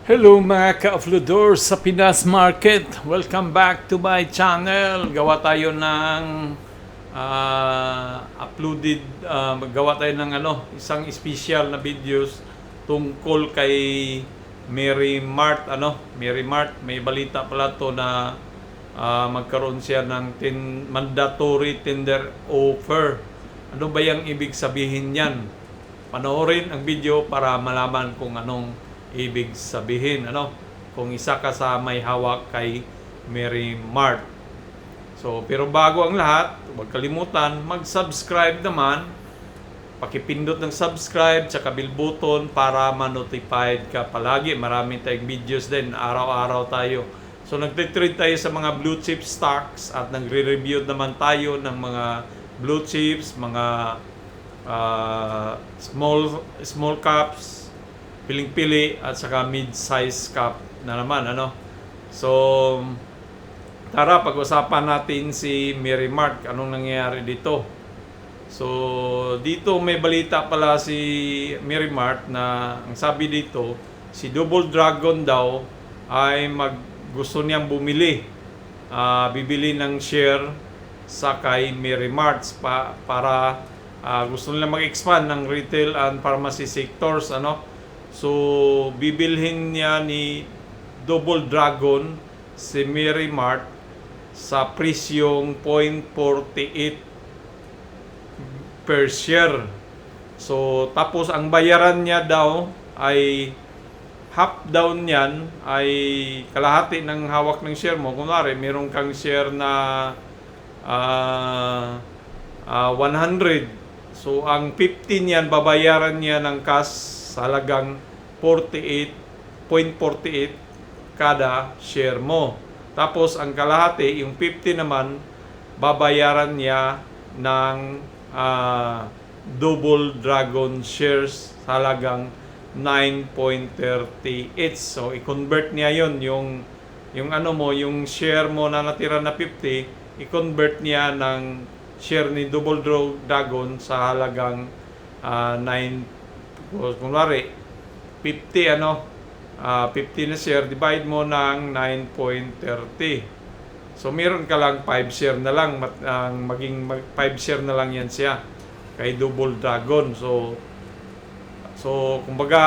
Hello mga ka-offloador sa Pinas Market. Welcome back to my channel. Gawa tayo ng gawa tayo ng isang special na videos tungkol kay Mary Mart. Mary Mart, may balita pala to na magkaroon siya ng mandatory tender offer. Ano ba yung ibig sabihin yan? Panoorin ang video para malaman kung anong ibig sabihin, kung isa ka sa may hawak kay Mary Mart. So, pero bago ang lahat, huwag kalimutan mag-subscribe naman. Pakipindot ng subscribe sa bell button para ma-notified ka palagi. Marami tayong videos din, araw-araw tayo. So, nagtitrade tayo sa mga blue chip stocks at nagre-review naman tayo ng mga blue chips, mga small caps, piling-pili at saka mid-size cap na naman, So, tara pag-usapan natin si Mary Mart, anong nangyayari dito. So, dito may balita pala si Mary Mart na ang sabi dito, si Double Dragon daw ay gusto niyang bumili, bibili ng share sa kay Mary Mart para gusto nila mag-expand ng retail and pharmacy sectors, So, bibilhin niya ni Double Dragon si Mary Mart sa presyong 0.48 per share. So, tapos ang bayaran niya daw ay half down niyan ay kalahati ng hawak ng share mo. Kunwari, meron kang share na 100. So, ang 50 niyan, babayaran niya ng cash sa halagang 0.48 kada share mo. Tapos, ang kalahati, yung 50 naman, babayaran niya ng Double Dragon shares sa halagang 9.38. So, i-convert niya yon yung yung share mo na natira na 50, i-convert niya ng share ni Double Dragon sa halagang 9. Kunwari 50 50 na share, divide mo ng 9.30. So meron ka lang 5 share na lang, maging 5 share na lang yan siya kay Double Dragon. So kumbaga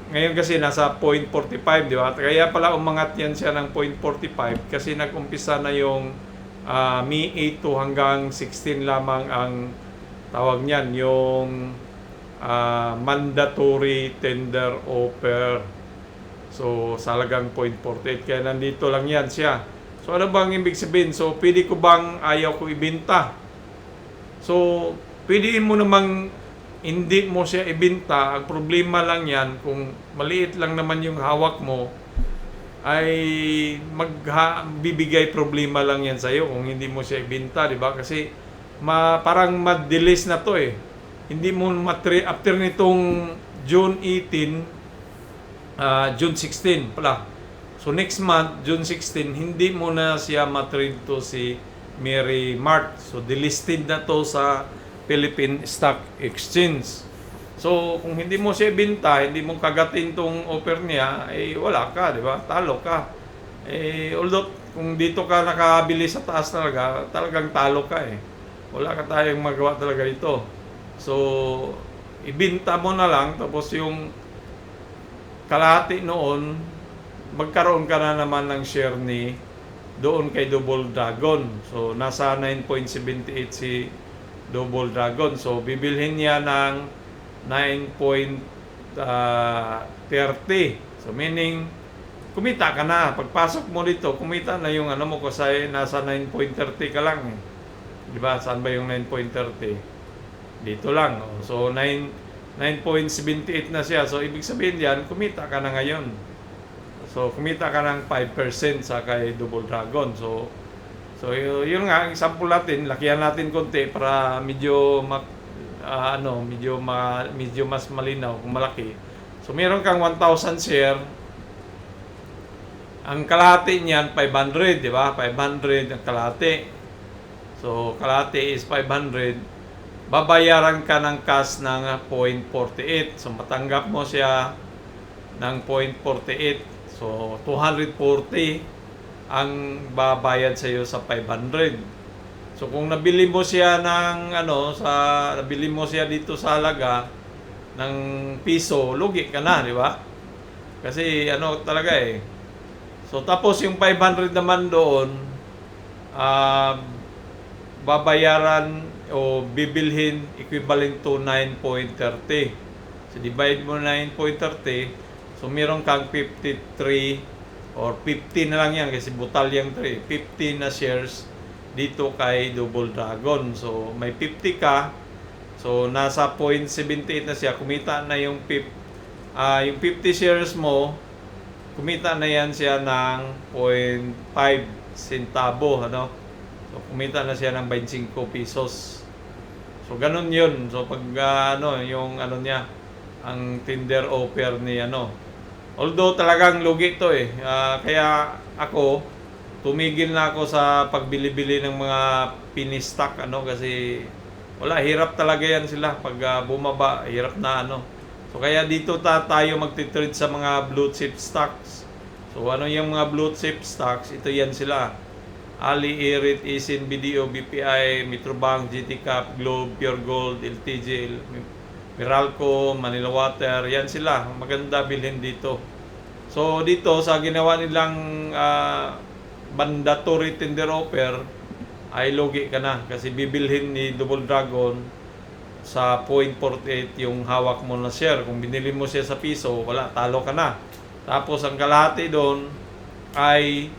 ngayon kasi nasa 0.45, di ba? Kaya pala umangat yan siya ng 0.45 kasi nag-umpisa na yung May 8 hanggang 16 lamang ang tawag niyan, yung mandatory tender offer. So, sa halagang 0.48. Kaya nandito lang yan siya. So, ano bang ibig sabihin? So, pwede ko bang ayaw ko ibenta? So, pwede mo namang hindi mo siya ibenta. Ang problema lang yan, kung maliit lang naman yung hawak mo, ay bibigay problema lang yan sa'yo kung hindi mo siya ibenta, di ba? Kasi parang mad-delist na to eh. Hindi mo after nitong June 18, June 16 pala. So next month, June 16, hindi mo na siya matrade to si Mary Mart. So delisted na to sa Philippine Stock Exchange. So kung hindi mo siya binta, hindi mo kagatin tong offer niya, wala ka, di ba? Talo ka. Although kung dito ka nakabili sa taas talagang talo ka eh. Wala ka tayong magawa talaga dito. So, ibinta mo na lang, tapos yung kalahati noon, magkaroon ka na naman ng share ni doon kay Double Dragon. So, nasa 9.78 si Double Dragon. So, bibilhin niya ng 9.30. So, meaning, kumita ka na. Pagpasok mo dito, kumita na yung mo kasi nasa 9.30 ka lang. Diba? Saan ba yung 9.30? Dito lang. So, 9.78 na siya. So, ibig sabihin diyan, kumita ka na ngayon. So, kumita ka ng 5% sa kay Double Dragon. So yun nga, ang sample natin, lakihan natin konti para medyo medyo mas malinaw kung malaki. So, meron kang 1,000 share. Ang kalahati niyan, 500, di ba? 500 ang kalahati. So, kalahati is 500. Babayaran ka ng cash ng 0.48. So, matanggap mo siya ng 0.48. So, 240 ang babayad sa iyo sa 500. So, kung nabili mo siya ng nabili mo siya dito sa halaga ng piso, lugi ka na, di ba? Kasi talaga eh. So, tapos yung 500 naman doon, babayaran o bibilhin equivalent to 9.30. So, divide mo 9.30. So, meron kang 53 or 50 na lang yan kasi butal yung 3. 50 na shares dito kay Double Dragon. So, may 50 ka. So, nasa 0.78 na siya. Kumita na yung 50 shares mo, kumita na yan siya ng 0.5 centavo, So, kumita na siya ng 25 pesos. So, ganun yun. So, pag yung niya, ang tender offer ni Although talagang lugi to eh. Kaya ako, tumigil na ako sa pagbili-bili ng mga pinistock kasi wala, hirap talaga yan sila. Pag bumaba, hirap na So, kaya dito tayo magtitrade sa mga blue chip stocks. So, yung mga blue chip stocks? Ito yan sila. Ali, Irit, Isin, BDO, BPI, Metrobank, GT Cap, Globe, Pure Gold, LTG, Meralco, Manila Water. Yan sila. Maganda bilhin dito. So, dito sa ginawa nilang mandatory tender offer, ay logi ka na. Kasi bibilhin ni Double Dragon sa 0.48 yung hawak mo na share. Kung binili mo siya sa piso, wala, talo ka na. Tapos ang kalahati doon ay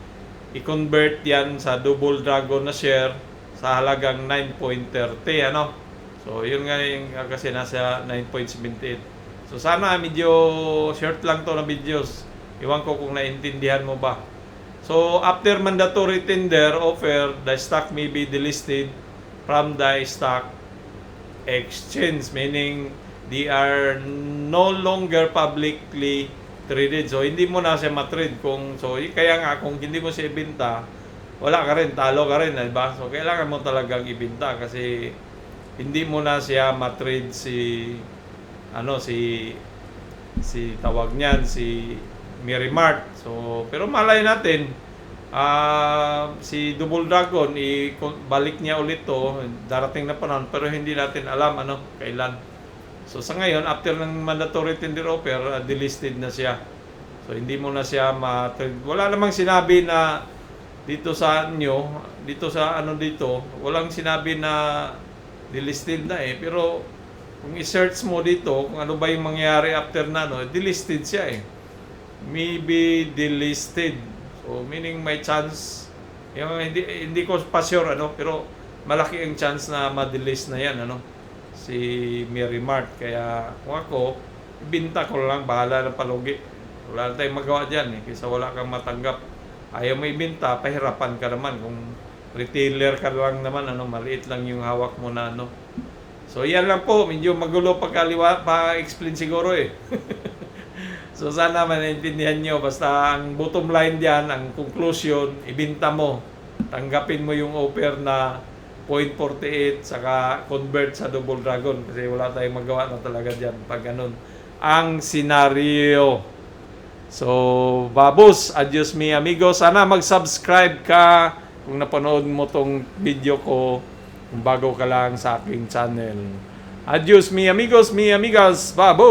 i-convert yan sa Double Dragon na share sa halagang 9.30 So yun nga yung kasi nasa 9.78. So sana medyo short lang to na videos. Iwan ko kung naintindihan mo ba. So after mandatory tender offer, the stock may be delisted from the stock exchange, meaning they are no longer publicly traded. So hindi mo na siya matrade kaya nga kung hindi mo siya ibenta, wala ka rin, talo ka rin, diba? So kailangan mo talagang ibenta kasi hindi mo na siya matrade si tawag niyan, si Merimart. So pero malay natin si Double Dragon balik niya ulit to, darating na panahon, pero hindi natin alam kailan. So sa ngayon, after ng mandatory tender offer, delisted na siya. So hindi mo na siya ma-trade. Wala namang sinabi na dito sa walang sinabi na delisted na eh. Pero kung i-search mo dito kung ano ba yung mangyayari after na delisted siya eh. Maybe delisted. So meaning may chance, hindi ko pa sure pero malaki ang chance na ma-delist na yan si Merimart. Kaya kung ako, ibinta ko lang, bahala ng palugi. Wala na tayong magawa dyan kaysa wala kang matanggap. Ayaw mo ibinta, pahirapan ka naman. Kung retailer ka lang naman, maliit lang yung hawak mo na So yan lang po, medyo magulo pa-explain siguro eh. So sana maintindihan nyo. Basta ang bottom line dyan, ang conclusion, ibinta mo. Tanggapin mo yung offer na 0.48 saka convert sa Double Dragon kasi wala tayong magawa na talaga dyan pag ganun ang senaryo. So babos, adios mi amigo, sana mag-subscribe ka kung napanood mo tong video ko, kung bago ka lang sa aking channel. Adios mi amigos, mi amigas, babos.